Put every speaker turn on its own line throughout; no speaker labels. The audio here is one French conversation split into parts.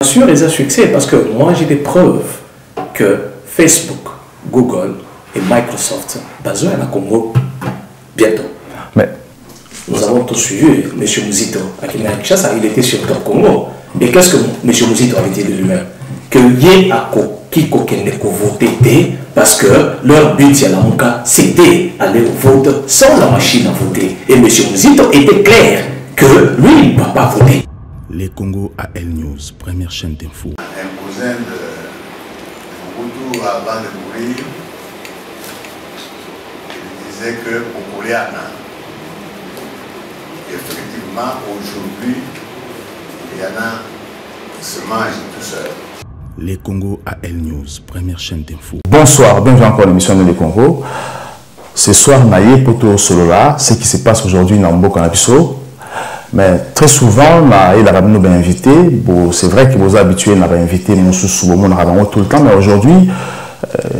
sûr, ils ont succès parce que moi j'ai des preuves que Facebook, Google et Microsoft basent à Congo bientôt.
Mais
nous avons tous suivi M. Mouzito à Kinshasa, il était sur le Congo. Et qu'est-ce que M. Mouzito avait dit de lui-même? Que Yéako Kiko Kendeko votait parce que leur but c'était aller au vote sans la machine à voter. Et M. Mouzito était clair que lui il ne va pas voter.
Les Congo AL News, première chaîne d'info.
Un cousin de Mobutu avant de mourir, il disait que Pokoleana, effectivement aujourd'hui, il y en a qui se mangent tout seul.
Les Congo AL News, première chaîne d'info.
bonsoir, bienvenue encore à l'émission de Les Congo. Ce soir, Naye Poto Solola, ce qui se passe aujourd'hui dans Mboka Nabiso. Mais très souvent, il a nous invité. C'est vrai que vous habitués à inviter tout le temps, mais aujourd'hui,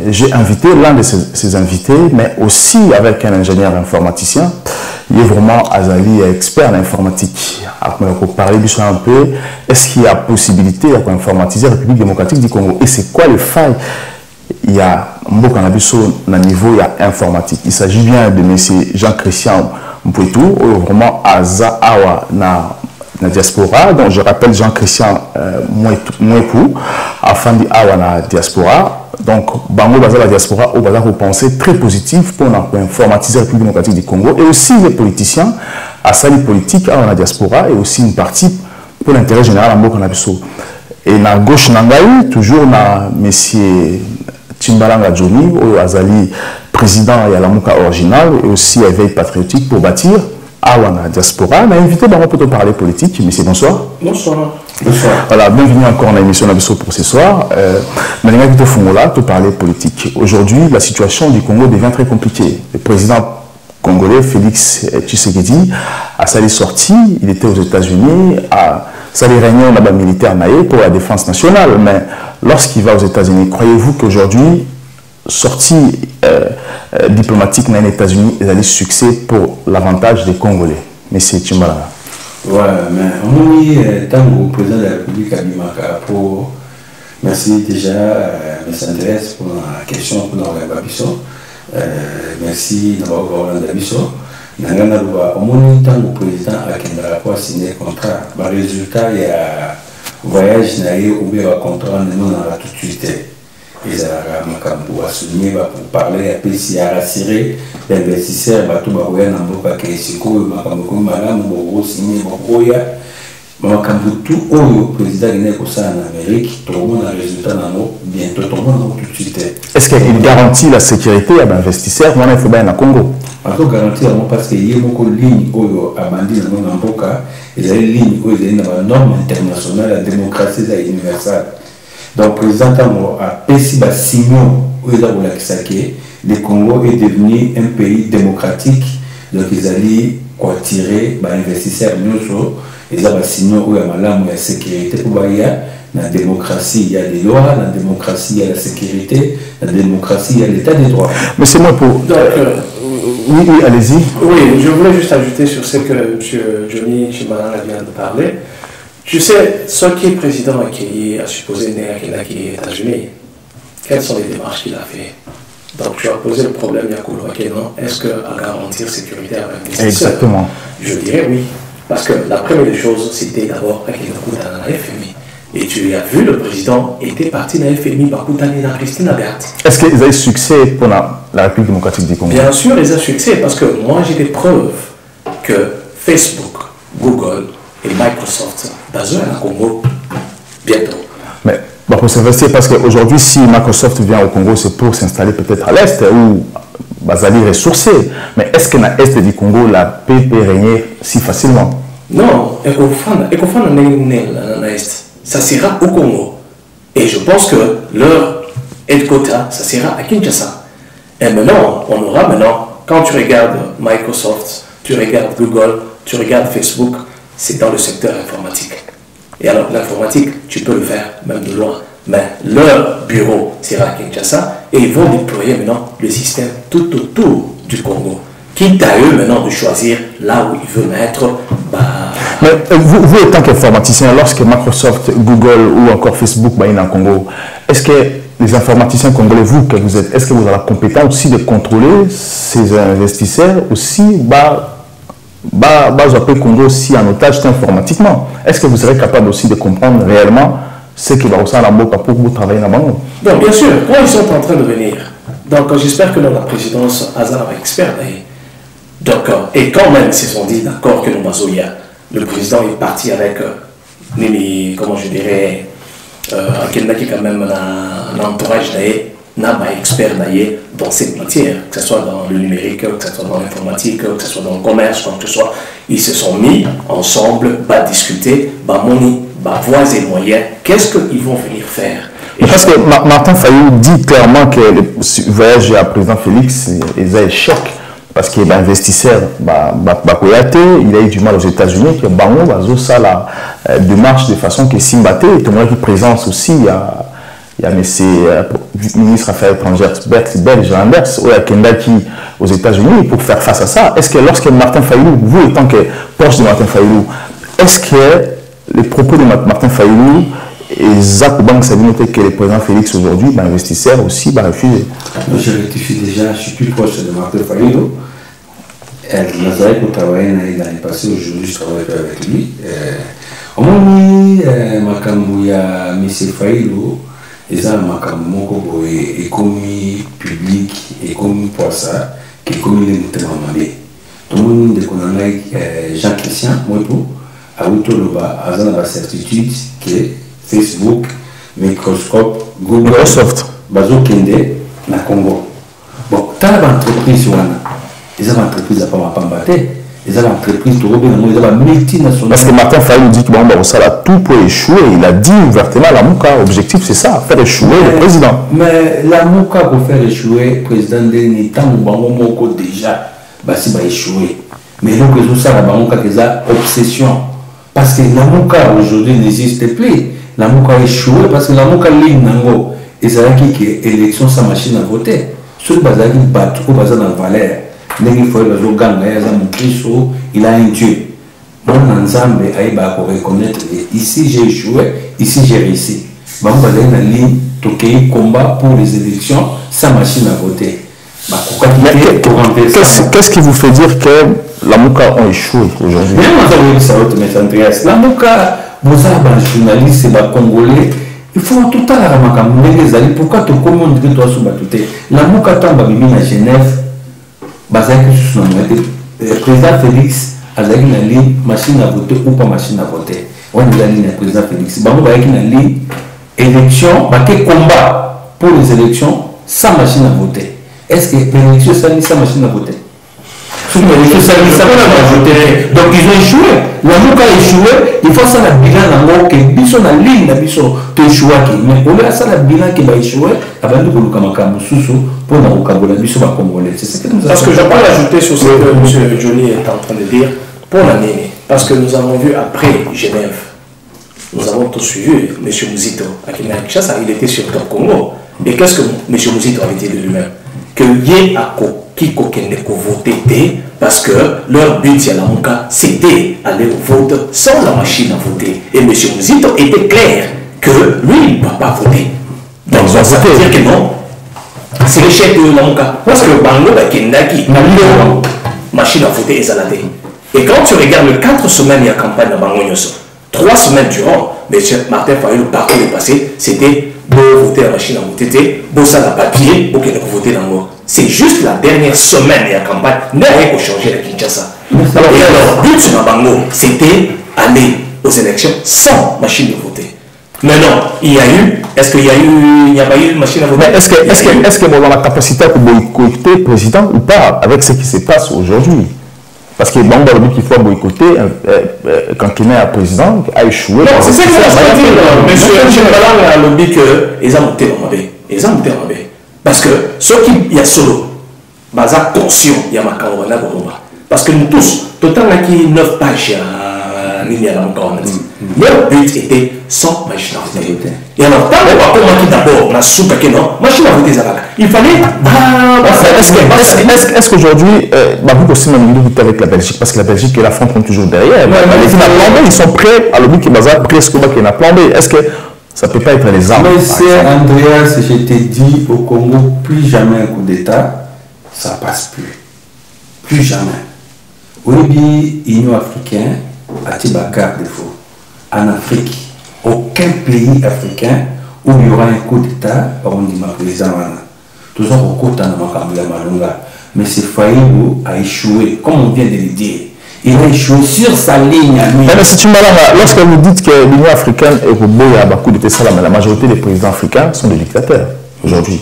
j'ai invité l'un de ces invités, mais aussi avec un ingénieur informaticien. Il est vraiment Azali, expert en informatique. Alors, pour parler un peu, est-ce qu'il y a possibilité d'informatiser la République démocratique du Congo? Et c'est quoi les failles? Il y a Mboka Nabiso à niveau informatique. Il s'agit bien de M. Jean-Christian Mpouetou, vraiment Aza Awa na diaspora. Donc je rappelle Jean-Christian Mwepou, afin de Awa na diaspora. Donc Bango Baza la diaspora, au Baza vous pensez très positif pour informatiser la République démocratique du Congo et aussi les politiciens à sali politique à la diaspora et aussi une partie pour l'intérêt général en Mboka Nabiso. Et na gauche Nangaï, toujours na monsieur Timbalanga Johnny, au Azali président et à la Mouka original et aussi éveil patriotique pour bâtir Awana diaspora. On a invité Bango pour te parler politique. Monsieur, bonsoir.
Bonsoir. Bonsoir.
Voilà, bienvenue encore dans l'émission Nabiso pour ce soir. Maintenant, tu Fungola, te parler politique. Aujourd'hui, la situation du Congo devient très compliquée. Le président congolais Félix Tshisekedi a sa sortie. Il était aux États-Unis à sa réunion là-bas militaire naïe pour la défense nationale. Mais lorsqu'il va aux États-Unis, croyez-vous qu'aujourd'hui, sortie diplomatique dans les États-Unis est un succès pour l'avantage des Congolais? Monsieur Timbalanga.
Ouais, mais on est tant que président de la République à Bimaka pour merci déjà, M. Andrés pour la question pour notre Babiso. Merci d'avoir Rolanda Biso. Nangana Louba, on est tant que président à Kendra pour signer contrat. Par résultat, il y a voyage naïe ou bien un contrat non dans la tout de suite. Ils ont souligné pour parler un peu si à rassurer l'investisseur, tout le monde a un peu de secours, tout le président en Amérique, tout le monde a un résultat bientôt, tout le monde a tout de suite.
Est-ce qu'il garantit la sécurité à l'investisseur? Il faut bien au Congo.
Il faut garantir parce qu'il y a beaucoup de lignes à Bandi dans le Mboka, il y a des lignes où il y a une norme internationale, la démocratie est universelle. Donc, le président a péci des signaux où il a dit que le Congo est devenu un pays démocratique. Donc, ils allaient tirer les investisseurs. Ils ont des signaux où il y a la sécurité. Il y a la démocratie, il y a des lois. Dans la démocratie, il y a la sécurité. Dans la démocratie, il y a l'état des droits.
Mais c'est moi pour... oui, allez-y.
Oui, je voulais juste ajouter sur ce que M. Johnny Chimbalanga vient de parler. Tu sais, ce qui est président qui a supposé né à qui est États-Unis, quelles sont les démarches qu'il a fait? Donc tu as posé le problème, Yakoulou, non? Est-ce qu'à garantir sécurité à l'investisseur?
Exactement.
Je dirais oui. Parce que la première des choses, c'était d'abord à la FMI. Et tu as vu, le président était parti dans la FMI, dans Christine Lagarde.
Est-ce qu'ils ont eu succès pour la République démocratique du Congo? Bien
sûr, ils ont succès parce que moi j'ai des preuves que Facebook, Google et Microsoft basent à Congo bientôt.
Mais pour s'investir, parce qu'aujourd'hui, si Microsoft vient au Congo, c'est pour s'installer peut-être à l'Est où Bazali ressourcé. Mais est-ce que dans l'Est du Congo, la paix peut régner si facilement?
Non, ça sera au Congo. Et je pense que leur headquarter, ça sera à Kinshasa. Et maintenant, on aura quand tu regardes Microsoft, tu regardes Google, tu regardes Facebook, c'est dans le secteur informatique. Et alors, l'informatique, tu peux le faire même de loin. Mais leur bureau sera à Kinshasa et ils vont déployer maintenant le système tout autour du Congo. Quitte à eux maintenant de choisir là où ils veulent mettre
Mais vous étant qu'informaticien, lorsque Microsoft, Google ou encore Facebook va en Congo, est-ce que les informaticiens congolais, vous que vous êtes, est-ce que vous avez la compétence aussi de contrôler ces investisseurs aussi Congo aussi en otage informatiquement? Est-ce que vous serez capable aussi de comprendre réellement ce qui va ressentir la boca pour vous travailler dans le monde?
Donc bien sûr, quand ils sont en train de venir, donc j'espère que dans la présidence, Azar va expert. Donc, et quand même, ils se sont dit d'accord que nous Mazoya, le président est parti avec, comment je dirais, quelqu'un qui est quand même un entourage d'un expert dans cette matière, que ce soit dans le numérique, que ce soit dans l'informatique, que ce soit dans le commerce, quoi que ce soit. Ils se sont mis ensemble, discuter, voir et moyens, qu'est-ce qu'ils vont venir faire.
Parce que Martin Fayou dit clairement que le voyage à président Félix est un échec. Parce qu'il est investisseur, il a eu du mal aux États-Unis, que Bango ça la démarche de façon que Simbaté, et tout le monde qui présence aussi, il y a M. ministre Affaires étrangères belge Anders, ou il y a Kendaki aux États-Unis pour faire face à ça. Est-ce que lorsque Martin Fayou, vous étant que proche de Martin Fayou, est-ce que les propos de Martin Fayou et Zach Bank, ça veut noter que le président Félix aujourd'hui, investisseur aussi, refusé?
Je rectifie déjà, je suis plus proche de Martin Fayou. Nazaré pour travailler l'année passée, aujourd'hui je travaille avec lui. Au moment Makambouya, M. Fayou, et ça, Makambo est commis public et commis pour ça, qui est commis de Mamabé. Tout le monde connaît Jean-Christian, moi pour, à Outoloba, à la certitude que Facebook, Microsoft, Google, Bazo Kende, na Congo. Bon, tant d'entreprises, ils ont une entreprise à pas battre. Ils ont une entreprise tout ils ont une multinationale.
Parce que Martin Fayou dit que ça a tout pour échouer. Il a dit ouvertement la Mouka, l'objectif c'est ça, faire échouer le président.
Mais la Mouka pour faire échouer le président de l'État, déjà, si va échouer. Mais donc, ça, la Mouka, c'est une obsession. Parce que la Mouka aujourd'hui n'existe plus. La Mouka a échoué parce que la Mouka ligne nango. Et c'est là qu'il y a élection sans machine à voter. Ceux qui battent, qui basent dans la valeur. Il a un Dieu. Mon ensemble a reconnaître ici j'ai échoué, ici j'ai réussi. On va aller dans la ligne de combat pour les élections sans machine à voter.
Qu'est-ce qui vous fait dire que la Mouka a échoué aujourd'hui?
La Mouka, vous avez un journaliste, c'est Congolais. Il faut tout le temps pourquoi tu commandes que toi sous battuté. La Mouka tombe à Genève. Le président Félix a une ligne machine à voter ou pas machine à voter. On a la ligne président Félix. Il y a une ligne élection, combat pour les élections sans machine à voter. Est-ce que l'élection sans machine à voter? Donc ils ont échoué. La Mouka a échoué. Il faut ça la bilan que biso na ligne na biso to échoué. Mais on a ça la bilan qui va échouer avant de nous kamakamu susu pour na okabola biso ba congolais. C'est ce que nous avons.
Parce que je peux rajouter sur ce que M. Johnny est en train de dire pour l'année. Parce que nous avons vu après Genève, nous avons tous suivi M. Mouzito à Kinshasa, il était sur Top Congo. Et qu'est-ce que M. Mouzito avait dit de lui-même? Que Yé Ako qui ne voter parce que leur but à la Mouka c'était aller au vote sans la machine à voter. Et M. Mouzito était clair que lui il ne va pas voter. Donc ça veut dire que non. C'est l'échec de la Mouka. Parce que Bango Kendaki n'a machine à voter et Zaladé. Et quand tu regardes les 4 semaines il y a campagne à Bango Nyoso, 3 semaines durant, M. Martin Fayou, le parcours est passé, c'était beau voter la machine à voter, beau ça la papier, pour qu'il ne voter dans le. C'est juste la dernière semaine de la campagne, n'a rien pour changer la Kinshasa. Et alors, le but sur Bango, c'était aller aux élections sans machine de voter. Mais non, il y a eu, est-ce qu'il y a eu, il n'y a pas eu de machine à voter?
Est-ce que dans la capacité de boycotter le président ou pas, avec ce qui se passe aujourd'hui? Parce que Bango a dit qu'il faut boycotter quand il est un président a échoué.
Non, c'est ça que je veux dire. Monsieur Chimbalang a lobby qu'ils ont monté en mabe. Ils ont monté en mabe. Parce que ceux qui y a solo, ils conscient, il y a ma Parce que nous tous, tout le temps, il y a 9 pages Leur but était sans machine à voter. Et alors, tant qu'on va commencer d'abord la soupe, machine à voter, il fallait.
Est-ce qu'aujourd'hui, Babou aussi m'a dit avec la Belgique, parce que la Belgique et la France sont toujours derrière. Ils sont prêts à l'objet qui est presque qu'il y a plan B. Est-ce que ça ne peut pas être les armes?
Mais c'est Andreas, je t'ai dit au Congo, plus jamais un coup d'État, ça passe plus. Plus jamais. Oui, l'Union africaine a dit bagarre de faux. En Afrique, aucun pays africain où il y aura un coup d'État, on dit ma président. Tous en côté dans Malunga. Mais ce Faïlou a échoué, comme on vient de le dire. Il a échoué sur sa ligne à lui.
Mais c'est une malade. Lorsque vous dites que l'Union africaine est au bout de beaucoup de ça, la majorité des présidents africains sont des dictateurs aujourd'hui.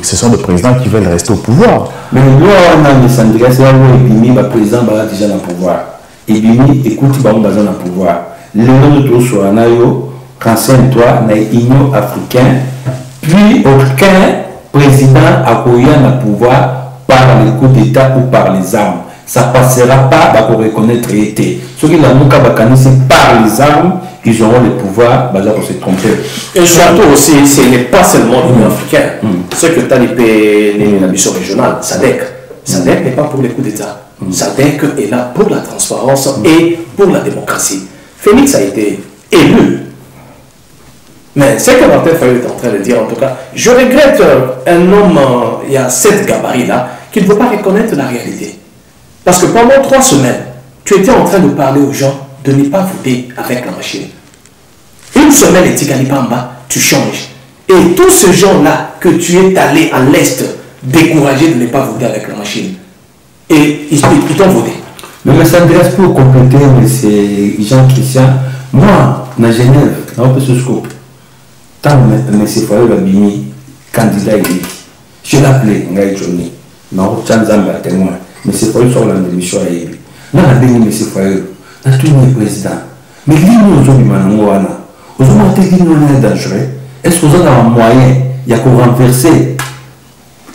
Ce sont des présidents qui veulent rester au pouvoir.
Mais nous, on a mis Sandra, c'est là où Ebimi, le président, va déjà dans le pouvoir. Ebimi, écoute, il va dans le pouvoir. Le nom de tout soit renseigne-toi, dans l'Union africaine, puis aucun président accueillant le pouvoir par les coups d'État ou par les armes. Ça ne passera pas pour reconnaître été. Ceux qui l'ont par les armes, ils auront le pouvoir pour se tromper.
Et surtout aussi, ce n'est pas seulement l'Union africaine. Ce que tu as dit, la mission régionale, SADC. SADC n'est pas pour les coups d'État. SADC est là pour la transparence et pour la démocratie. Félix a été élu. Mais ce que Martin Fayulu est en train de dire, en tout cas, je regrette un homme, il y a cette gabarit-là, qui ne veut pas reconnaître la réalité. Parce que pendant 3 semaines, tu étais en train de parler aux gens de ne pas voter avec la machine. Une semaine et Tigalipamba, tu changes. Et tous ces gens-là que tu es allé à l'Est décourager de ne pas voter avec la machine, et ils t'ont voté.
Mais ça intéresse pour compléter, c'est Jean-Christian. Moi, dans Genève, dans un peu ce scope, tant que M. Fayulu Abimi, candidat élu, je l'ai appelé, Ngaï Johnny, non, Tchanzamba témoin. M. Fayulu sort la démission à Ébi. Là, on a béni M. Fayulu, on a tout le président. Mais l'Union aujourd'hui, aujourd'hui, l'Union est dangereux. Est-ce que vous avez un moyen, il y a qu'on renverser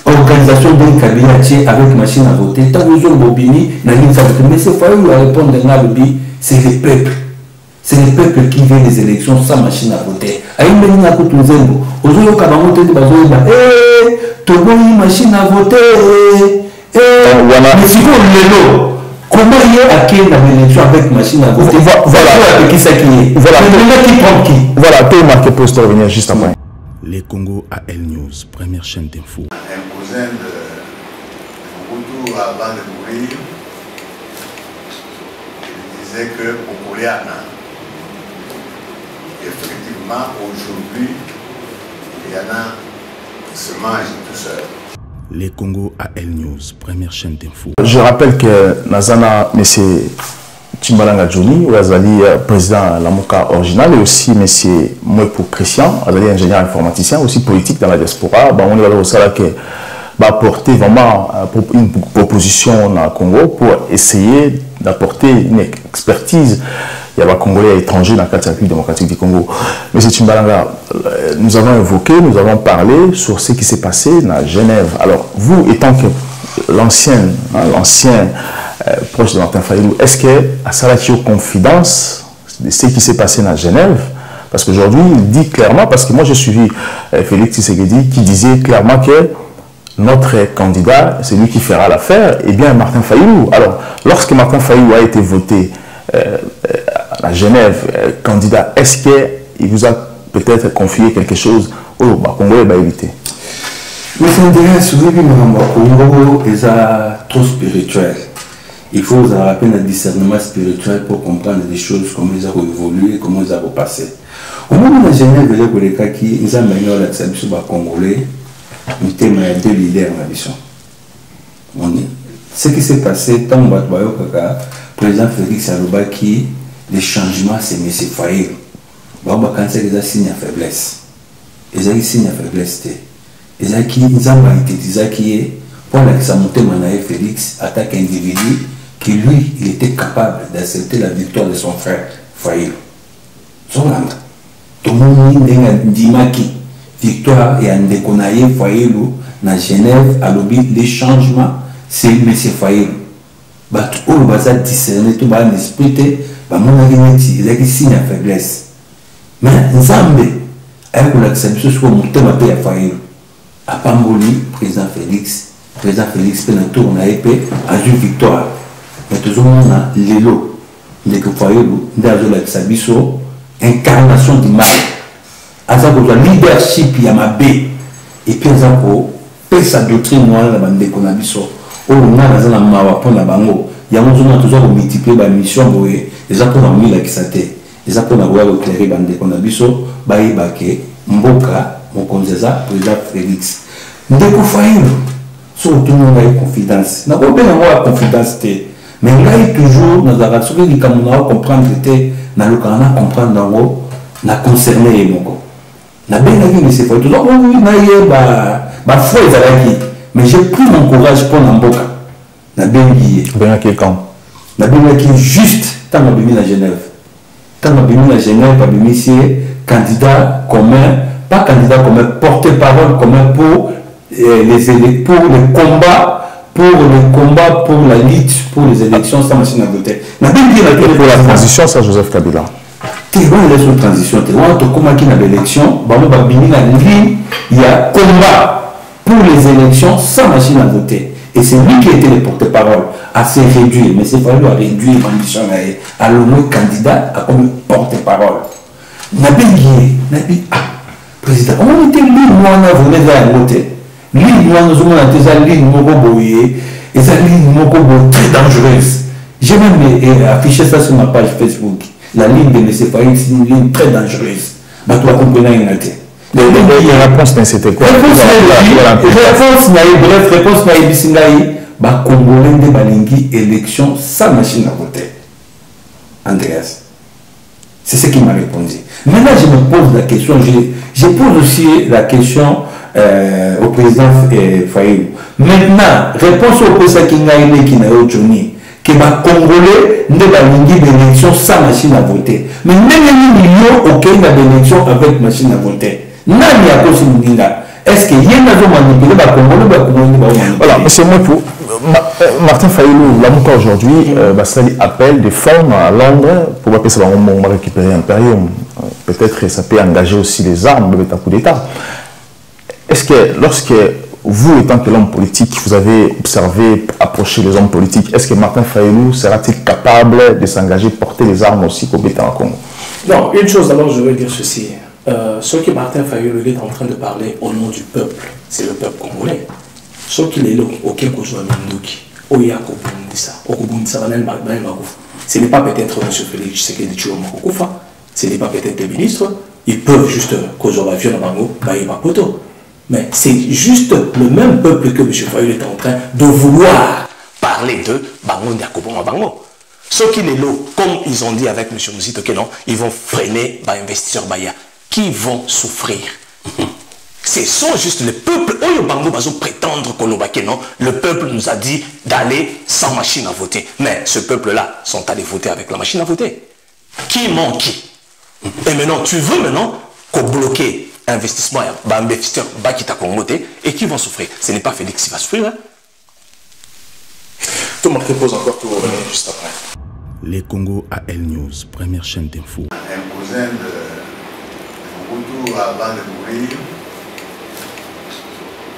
l'organisation d'un cabinet avec machine à voter? Tant que vous avez Bobini, M. Fayulu a répondu à l'Abi, c'est le peuple. C'est le peuple qui veut les élections sans machine à voter. Aïe, mais il y a un coup de zéro. Aujourd'hui, on a une machine à voter. Mais si vous voulez, comment il y a à qui dans l'élection avec machine à voter? Voilà qui c'est qui est. Voilà qui prend qui.
Voilà, tout marqué pour se revenir juste après.
Les Congo à El News, première chaîne d'info.
Un cousin de Mobutu avant de mourir, il disait que Popoliana, effectivement, aujourd'hui, il y en a qui se mangent tout seul.
Les Congo à El News, première chaîne d'info.
Je rappelle que Nazana, M. Timbalanga Johnny, Azali, président Lamoka original, et aussi M. Mwepo Christian, Azali, ingénieur informaticien, aussi politique dans la diaspora. On est là qui va apporter vraiment une proposition au Congo pour essayer d'apporter une expertise. Il y a des Congolais étrangers dans la République démocratique du Congo. M. Timbalanga, nous avons évoqué, nous avons parlé sur ce qui s'est passé à Genève. Alors, vous, étant que l'ancien proche de Martin Fayulu, est-ce que à Salatio confidence de ce qui s'est passé à Genève? Parce qu'aujourd'hui, il dit clairement, parce que moi j'ai suivi Félix Tshisekedi qui disait clairement que notre candidat, c'est lui qui fera l'affaire, et bien Martin Fayulu. Alors, lorsque Martin Fayulu a été voté à Genève, candidat, est-ce qu'il vous a peut-être confié quelque chose au Congo va éviter?
Mais c'est intéressant, oui, le Congo est trop spirituel. Il faut vous rappeler un discernement spirituel pour comprendre des choses, comment ils ont évolué, comment ils ont passé. Au moment où Genève, ils ont mené la tradition congolais, nous avons 2 leaders dans la mission. Ce qui s'est passé, tant que le président Félix Alobaki, les changements, c'est M. Fayulu. Quand ils ont signé à faiblesse. Ils ont signé à faiblesse. Ils ont été pour la Félix, attaque individu, que lui, il était capable d'accepter la victoire de son frère Fayulu. Tout le monde dit que victoire et un déconaillé Fayulu dans Genève, à l'objet des changements, c'est M. Fayulu. bato oyo baza discerné to baa na esprit te bamonaki neti ezalaki signe ya faiblesse mais nzambe ayaki kolakisa biso sikoyo motema mpe ya Fayulu apamboli président Félix mpe na tour na ye mpe azwi victoire mais tozomona lelo ndeko Fayulu nde azolakisa biso incarnation du mal aza kozwa leadership ya mabe epuis aza kopesa doctrine wana na bandeko na biso oyo nga naza na mawa mpo na bango yango ozomona toza komultiplie bamission boye eza mpona komilakisa te eza mpona koya koéclaire bandeko na biso bayebake mboka mokonzi aza président Félix ndeko Fayulu so otomi ngai confidence nakobenga ngo ya confidence te mais ngai toujours nazalaka soki likambo na comprendre te nalukaka na comprendre yango na concerné ye moko nabengaki monsieur Fayulu toza na ye bafoi ezalaki mais j'ai pris mon courage pour na mboka nabengi ye nabengaki juste ntango abimi na Genève babimisi ye candidat commun pas candidat commun porte-parole commun pour le combat pour la lutte pour les élections sans machine à voter nabengi ye
pour la transition ça Joseph Kabila
te wana sur transition te wana tokomaki na baélection bango babimi na ligne ya combat pour les élections sans machine à voter. Et c'est lui qui était le porte-parole, assez réduit. Mais c'est fallu réduire l'ambition à l'homme candidat à comme porte-parole. Nabi, président, on était lui, moi, on a voulu faire un vote. Lui, moi, nous avons été à l'île Mokoboye, et cette ligne Mokobo très dangereuse. J'ai même affiché ça sur ma page Facebook. La ligne de M. Fayulu, c'est une ligne très dangereuse. Mais tu vas comprendre une réalité.
La réponse, c'était quoi?
Réponse naïe bisingaï, bah Congolais de Balingi élection sans machine à voter. Andreas, c'est ce qu'il m'a répondu. Maintenant, je me pose la question, je pose aussi la question au président Fayulu. Maintenant, réponse au président Kingaïle qui n'a eu Johnny, que bah Congolais de Balingi élection sans machine à voter. Mais même les millions auxquels il y a des élections avec machine à voter. Nani a cause est-ce qu'il y a une manipulé
voilà, c'est moi pour Martin Fayulu, là aujourd'hui, ça appelle des formes à Londres pour que ça va récupérer Imperium. Peut-être ça peut engager aussi les armes de l'État coup d'État. Est-ce que lorsque vous, étant que l'homme politique, vous avez observé, approché les hommes politiques, est-ce que Martin Fayulu sera-t-il capable de s'engager, porter les armes aussi pour l'État en Congo?
Non, une chose d'abord, je veux dire ceci. Ce que Martin Fayulu est en train de parler au nom du peuple, c'est le peuple congolais. Ce qu'il est là, aucun besoin de ce n'est pas peut-être M. Félix Tshisekedi Tshilombo Kufa, ce n'est pas peut-être les ministres, ils peuvent juste causer la violence mais c'est juste le même peuple que M. Fayulu est en train de vouloir parler de Bango Ndiakobo Bango. Ceux qui les lots, comme ils ont dit avec M. Mouzito que non, ils vont freiner les investisseurs Baya. Qui vont souffrir. Ce sont juste le peuple. Prétendre que non, le peuple nous a dit d'aller sans machine à voter. Mais ce peuple-là sont allés voter avec la machine à voter. Qui ment qui? Et maintenant, tu veux maintenant qu'on bloque investissement, investisseurs qui t'a voté et qui vont souffrir. Ce n'est pas Félix qui va souffrir. Hein? Tout le monde repose encore pour revenir juste après.
Les Congo à El News, première chaîne d'info.
Un cousin de Mobutu avant de mourir,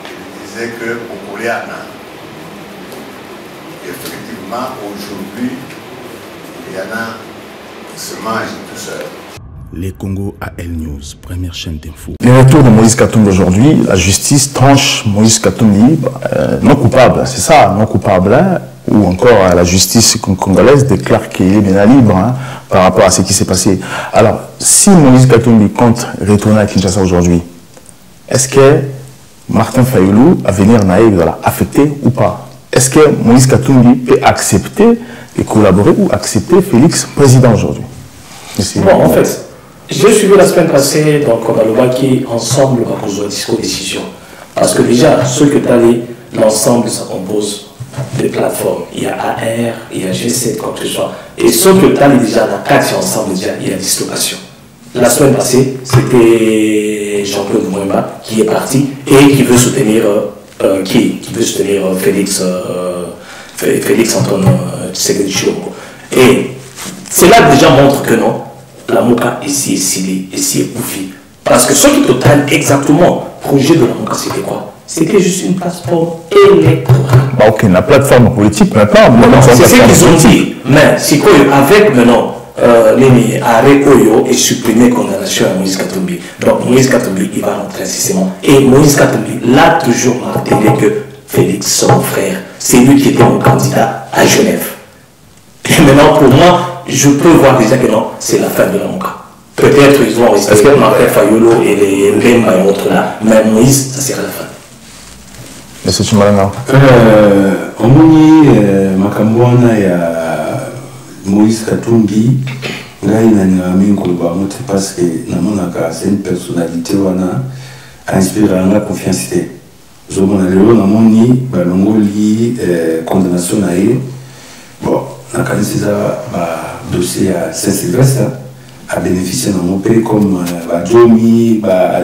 il disait que Popoliana, effectivement, aujourd'hui, il y en a qui se mangent tout seul.
Les Congo à El News, première chaîne d'info.
Le retour de Moïse Katumbi aujourd'hui, la justice tranche Moïse Katumbi non coupable, c'est ça, non coupable, hein, ou encore la justice congolaise déclare qu'il est bien libre hein, par rapport à ce qui s'est passé. Alors, si Moïse Katumbi compte retourner à Kinshasa aujourd'hui, est-ce que Martin Fayulu, à venir naïf, va affecter ou pas? Est-ce que Moïse Katumbi peut accepter et collaborer ou accepter Félix président aujourd'hui?
Bon, en fait, j'ai suivi la semaine passée, donc on a le Waki ensemble à cause de la disco-décision. Parce que déjà, ce que tu as dit, l'ensemble, ça compose des plateformes. Il y a AR, il y a G7, quoi que ce soit. Et ce que tu as dit déjà, dans 4 ensemble, déjà, il y a dislocation. La semaine passée, c'était Jean-Claude Mwemba qui est parti et qui veut soutenir, Félix Antoine Tshisekedi Tshilombo. Et cela déjà montre que non, la MOCA ici est scellée, ici est bouffée. Parce que ce qui total exactement, projet de la MOCA, c'était quoi? C'était juste une plateforme électorale.
Bah, ok, la plateforme politique maintenant.
C'est ce qu'ils ont dit. Mais c'est quoi avec maintenant les arrêts Oyo et supprimer condamnation à Moïse Katumbi. Donc Moïse Katumbi, il va rentrer incessamment. Et Moïse Katumbi l'a toujours martelé que Félix, son frère, c'est lui qui était mon candidat à Genève. Et maintenant, pour moi, je peux voir déjà que non, c'est la fin de la MOCA. Peut-être ils vont rester Martin Fayulu et les Mbemba et autres là, mais Moïse, ça sera la fin.
Monsieur Chimalanga.
Omoni Makambouana et Moïse Katumbi, là il y a un parce que c'est une personnalité qui inspire la confiance. Je condamnation bon, dossier à Saint-Sylvestre a bénéficié d'un pays comme Djomi,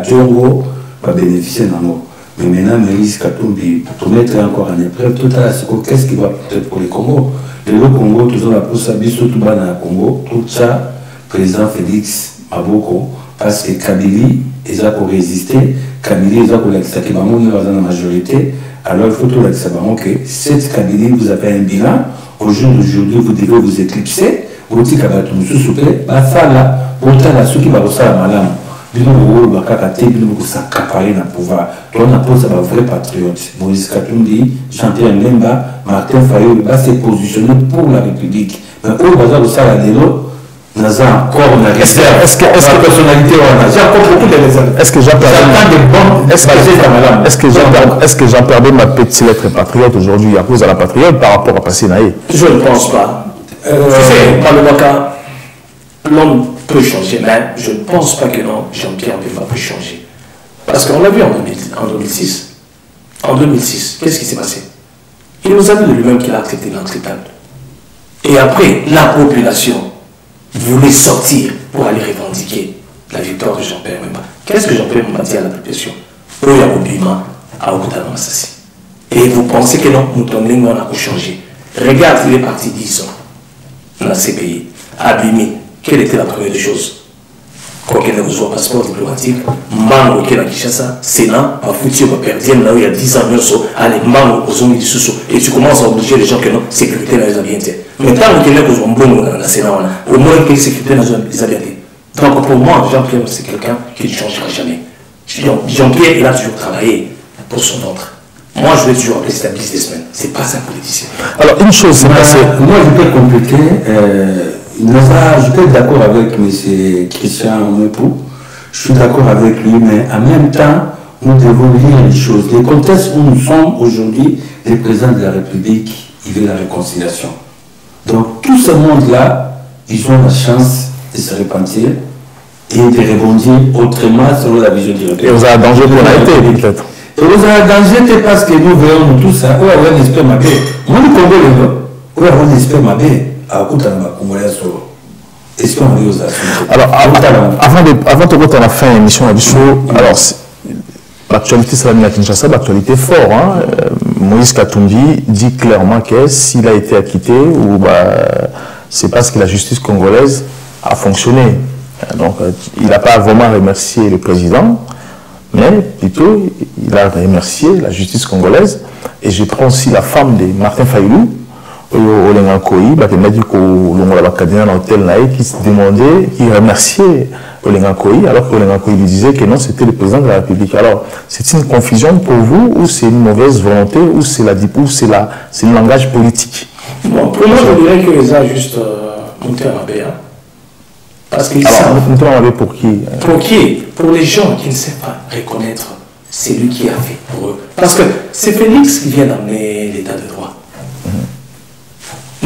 Djongo, a bénéficié d'un mot. Mais maintenant, Moïse Katumbi, pour mettre encore en épreuve, tout à l'heure, qu'est-ce qui va peut-être pour les Congo? Le Congo, toujours la possibilité, surtout dans le Congo, tout ça, président Félix Maboko, parce que Kabili, ils ont pour résister, Kabili, ils ont pour l'extraquer, dans la majorité, alors il faut tout l'extraquer, que cette Kabili, vous avez un bilan, au jour d'aujourd'hui, vous devez vous éclipser, vous dites que vous soufflez, bah ça là, autant là, ceux qui vont ressortir à Malam, nous s'accaparer dans le pouvoir. On a posé un vrai patriote. Moïse Katumbi, Jean-Pierre Mbemba, Martin Fayulu va se positionner pour la République. Mais au bazar de ça, nous avons encore une réserve. Est-ce que la personnalité, j'ai encore beaucoup de réserves. Est-ce
que Jean-Pierre Mbemba peut-il être patriote aujourd'hui à cause de la patriote par rapport à Passé Naïe?
Je ne pense pas. Tu sais, dans le Waka, l'homme peut changer, mais je ne pense pas que non, Jean-Pierre Mbemba peut changer. Parce qu'on l'a vu en 2006. En 2006, qu'est-ce qui s'est passé? Il nous a dit de lui-même qu'il a accepté l'inacceptable. Et après, la population voulait sortir pour aller revendiquer la victoire de Jean-Pierre Mbemba. Qu'est-ce que Jean-Pierre Mbemba dit à la population? Oya Obima a Okutana Massassi. Et vous pensez que non, nous on a changé. Regarde, il est parti 10 ans dans ces pays, abîmé. Quelle était la première des choses? Quoi qu'il ne reçoit passeport diplomatique, Mbango qui est à Kinshasa, Sénat, ma foutu, ma perdienne, là où il y a 10 ans, allez, Mbango, aux hommes du sous et tu commences à obliger les gens que non, sécurité dans les habiletés. Mais tant qu'il y a des gens bons dans la Sénat, au moins que sécurité dans les habiletés. Donc pour moi, Jean-Pierre, c'est quelqu'un qui ne changera jamais. Jean-Pierre, il a toujours travaillé pour son ventre. Moi, je vais toujours appeler ça businessman. C'est pas un politicien.
Alors, une chose, c'est passé.
Moi, je peux compléter. Je peux être d'accord avec M. Christian Mepou, je suis d'accord avec lui, mais en même temps, nous devons lire les choses. Les contextes où nous sommes aujourd'hui, les présidents de la République, ils veulent la réconciliation. Donc, tout ce monde-là, ils ont la chance de se repentir et de rebondir autrement selon la vision du République.
Et vous avez un danger pour l'AIT, peut-être.
Et vous avez un danger parce que nous voyons tout ça. Où est-ce qu'on espère ma paix? Moi, le Congo, où est-ce qu'on espère ma paix?
Alors, avant de voir la fin de l'émission, alors l'actualité, c'est la Kinshasa, l'actualité forte. Hein? Moïse Katumbi dit clairement que s'il a été acquitté, c'est parce que la justice congolaise a fonctionné. Donc, il n'a pas vraiment remercié le président, mais plutôt, il a remercié la justice congolaise. Et je prends aussi la femme de Martin Fayulu, Olenga Koyi, qui dit qui se demandait, qui remerciait Olenga Koyi, alors que Olenga Koyi lui disait que non, c'était le président de la République. Alors, c'est une confusion pour vous, ou c'est une mauvaise volonté, ou c'est le langage politique?
Bon, pour moi, je dirais que les a juste monté à la BA. Parce qu'ils savent.
Monté à la pour qui?
Pour qui? Pour les gens qui ne savent pas reconnaître celui qui a fait pour eux. Parce que c'est Félix qui vient d'amener l'état de droit.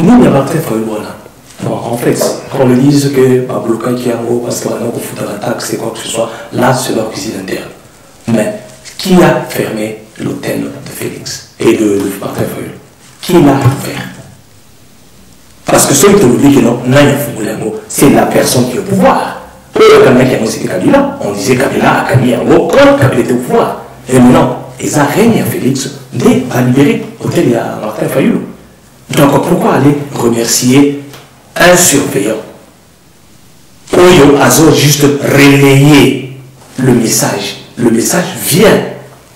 Nous, il y a Martin Fayulu. En fait, qu'on le dise que Bablouka qui est en haut, parce qu'on a foutu la taxe et quoi que ce soit, là, c'est leur cuisine interne. Mais qui a fermé l'hôtel de Félix et de Martin Fayulu? Qui l'a ouvert? Parce que celui qui nous dit que non, c'est la personne qui est au pouvoir. C'était Kabila. On disait Kabila a gagné en haut quand Kabila était au pouvoir. Et maintenant, ils ont régné à Félix de libérer l'hôtel à Martin Fayulu. Donc pourquoi aller remercier un surveillant? Oyo Azo juste relayer le message. Le message vient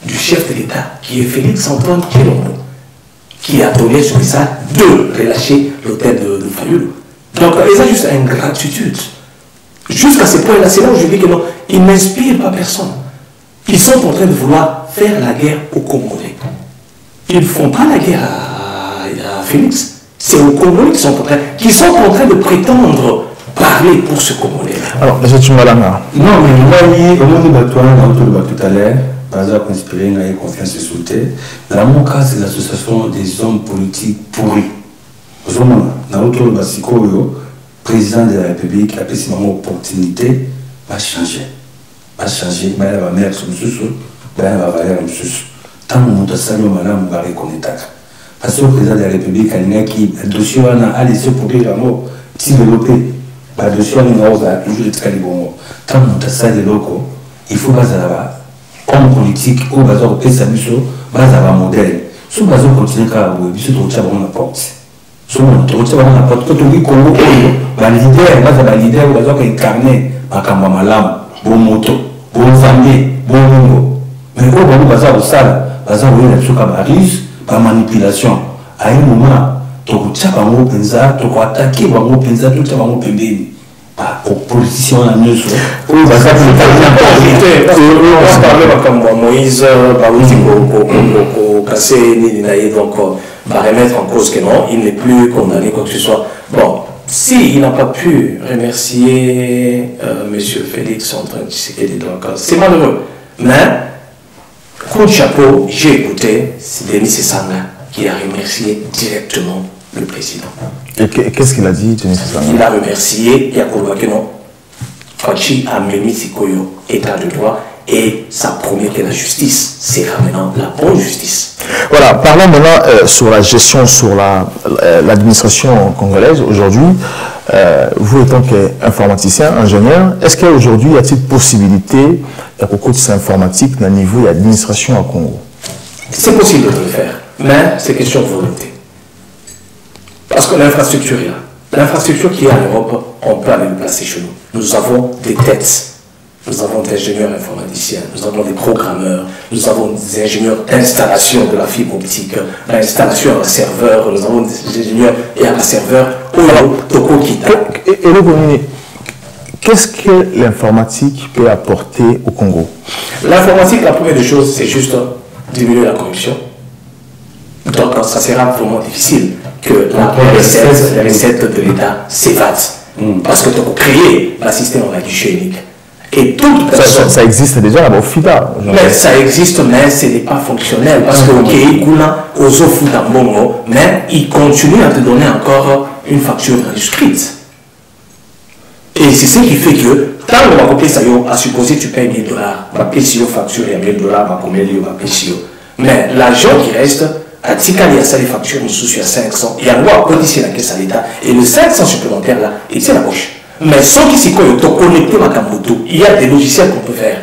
du chef de l'État, qui est Félix-Antoine Tshilombo, qui a donné ce message de relâcher l'hôtel de Fayulu. Donc, ils ont juste une gratitude. Jusqu'à ce point-là, c'est là où je dis que non, ils n'inspirent pas personne. Ils sont en train de vouloir faire la guerre aux Congolais. Ils ne font pas la guerre à Félix. C'est aux Congolais qui sont en train de prétendre parler pour ce Congolais.
Alors, M. Tchimbalanga.
Non, mais moi, au moment de tout à l'heure, par exemple, inspiré, il y a confiance et sauté. Dans mon cas, c'est l'association des hommes politiques pourris. Dans l'autre, le président de la République a pris une opportunité, va changer. Va changer, mais il va mettre sur le sous, il va valer le sous. Tant que nous avons madame, on va reconnaître. Parce que le président de la République a dit que le dossier a laissé pour dire la mort, si développé, le dossier a toujours été très bon. Tant que nous avons des locaux, il faut pas là-bas. Comme politique, au bazar, au PSAMISO, bazar modèle. Si le bazar continue à avoir, il faut que la porte. Si on a la porte, quand on dit Congo, le leader, le bazar qui est incarné, Makamba Malam, bon moto, bon famille, bon lingo. Mais au bazar, au sale, bazar, où il y a des choses par manipulation. À un moment, tu as attaqué, tu as attaqué, aux politiciens à nous. Oui, parce que
on parlait comme Moïse, donc va remettre en cause que non, il n'est plus condamné, quoi que ce soit. Bon, s'il n'a pas pu remercier M. Félix-Antoine Tshisekedi, donc c'est malheureux. Mais, coup de chapeau, j'ai écouté, c'est Denis Sanga qui a remercié directement le président.
Et qu'est-ce qu'il a dit, Denis Sanga?
Il a remercié Yakoulou Akeno. Fachi a mis Sikoyo, état de droit, et ça promet que la justice sera maintenant la bonne justice.
Voilà, parlons maintenant sur la gestion, sur l'administration congolaise. Aujourd'hui, vous étant qu'informaticien, ingénieur, est-ce qu'aujourd'hui, y a-t-il possibilité de coach informatique à niveau de l'administration à Congo?
C'est possible de le faire, mais c'est question de volonté. Parce que l'infrastructure est là. L'infrastructure qui est en Europe, on peut aller le placer chez nous. Nous avons des têtes. Nous avons des ingénieurs informaticiens, nous avons des programmeurs, nous avons des ingénieurs d'installation de la fibre optique, d'installation à serveur, nous avons des ingénieurs et à serveur.
Qu'est-ce que l'informatique peut apporter au Congo?
L'informatique, la première des choses, c'est juste diminuer la corruption. Donc, ça sera vraiment difficile que les recettes de l'État s'évadent. Parce que tu as créé un système en guichet unique. Et toute personne...
Ça existe déjà là-bas au FIDA.
Mais ça existe, mais ce n'est pas fonctionnel. Parce que mais il continue à te donner encore une facture manuscrite. Et c'est ce qui fait que, tant que on va copier ça, à supposer que tu payes $1000, va payer si facture et $1000, va combien va payer. Mais l'argent qui reste, à Tikali, il y a ça les factures, nous soucions à 500, il y a un droit à cotiser la caisse à l'État, et le 500 supplémentaire là, il tient la poche. Mais sans qu'il s'y connecté à Kambuto, il y a des logiciels qu'on peut faire.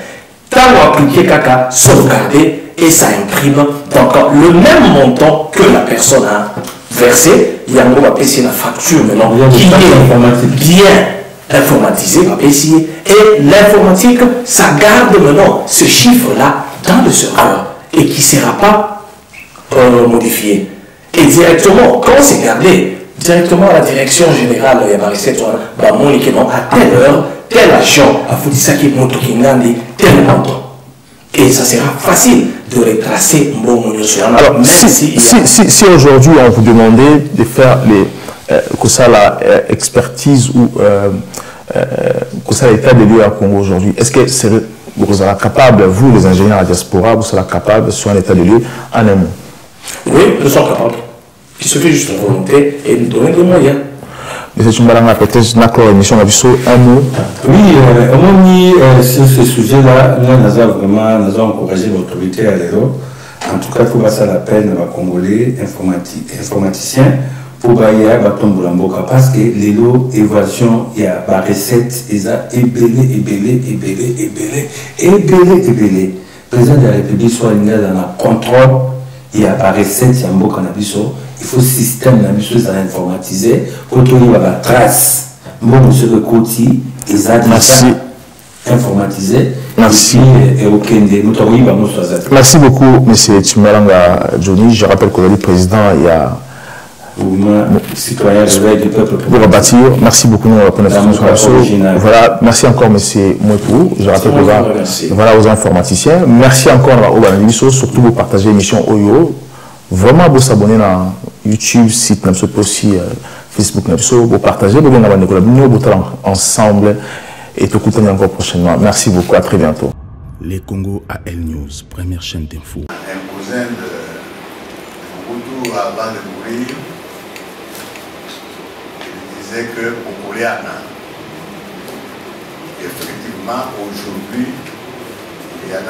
Tant qu'on appliquer Kaka, sauvegarder, et ça imprime donc le même montant que la personne a versé. Il y a un droit à payer la facture maintenant, qui est bien informatisé, va payer. Et l'informatique, ça garde maintenant ce chiffre-là dans le serveur, et qui ne sera pas modifié. Et directement, quand c'est gardé, directement à la direction générale, il y a ma recette, à telle heure, tel agent a foutu ça qui est tel montant. Et ça sera facile de retracer un bon monnaie.
Alors, si aujourd'hui on vous demandait de faire que ça la expertise ou que ça l'état des lieux à Congo aujourd'hui, est-ce que vous serez capable, vous les ingénieurs à diaspora, vous serez capable sur un état des lieux en un mot?
Oui, nous sommes capables. Il suffit juste de volonté et de donner des moyens.
M. Tchimbalanga, peut-être d'accord, émission un mot.
Oui, sur ce sujet-là, nous avons vraiment encouragé l'autorité à l'Europe. En tout cas, il faut passer la peine à Congolais, informaticiens, pour bailler à Batombolamboka. Parce que les évasion, il y a des recettes, ils ont ébélé. Le président de la République soit dans le contrôle. il y a par recette Yambo Canabiso, il faut système Nabiso informatisé pour qu'il y ait la trace. Bon, monsieur le Koti, ils ont déjà informatisé.
Merci.
Merci
beaucoup, M. Tchimelanga Johnny. Je rappelle que le président, il y a
citoyen du peuple
pour bâtir. Merci beaucoup, nous, voilà, merci encore, M. Mouetou. Je rappelle que voilà aux informaticiens. Merci encore au Banaliso, surtout vous partagez l'émission Oyo. Vraiment, vous s'abonner à YouTube, site, même aussi Facebook, vous partagez, vous allez ensemble et tout écouter encore prochainement. Merci beaucoup, à très bientôt.
Les Congo AL News, première chaîne d'info.
Un cousin de Mobutu avant de mourir, il disait que Pokoleana, effectivement, aujourd'hui, il y a